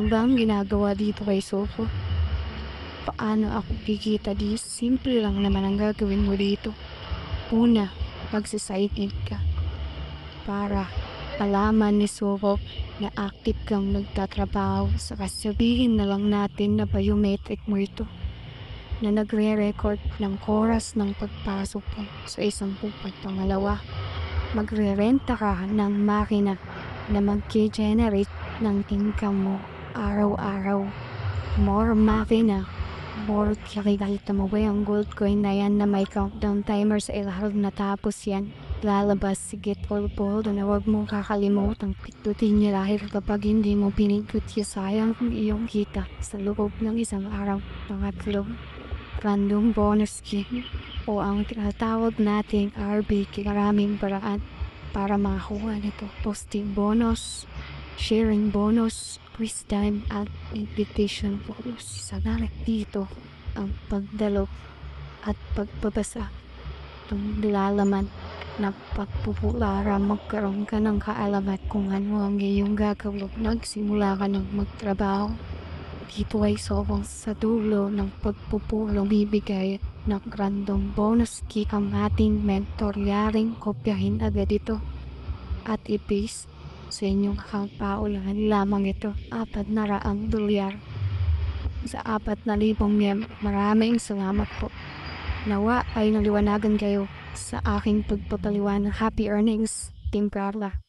ba ang ginagawa dito kay Soko? Paano ako kikita di? Simple lang naman ang gagawin mo dito. Una, magsiside ka para malaman ni Soko na active kang nagtatrabaho. Saka sabihin na lang natin na biometric mo ito, na nagre-record ng oras ng pagpasok mo sa isang pupat. Pangalawa, magre-renta ka ng makina na mag-generate ng income mo araw-araw. More makina, more kikita mo ba yung gold coin na yan na may countdown timer sa ilalim na tapos yan lalabas si Get All Bold na huwag mong kakalimutan pindutin niya dahil kapag hindi mo pinindot sayang ang iyong kita sa loob ng isang araw. Pangatlo, random bonus game o ang tinatawag nating RBK. Maraming paraan para makakuha nito. Posting bonus, sharing bonus, quiz time at invitation bonus. Sana dito ang pagdalo at pagbabasa ng nilalaman na pagpupula magkaroon ka ng kaalaman kung ano ang iyong gagawin. Nagsimula ka ng magtrabaho dito ay sobrang sa dulo ng pagpupulong bibigay ng random bonus key ang ating mentor. Yaring kopyahin agad ito at i-paste sa inyong account. Paunahan lamang ito $400 sa 4,000 mem. Maraming salamat po. Nawa ay naliwanagan kayo sa aking pagpapaliwanag. Happy earnings, Team Carla.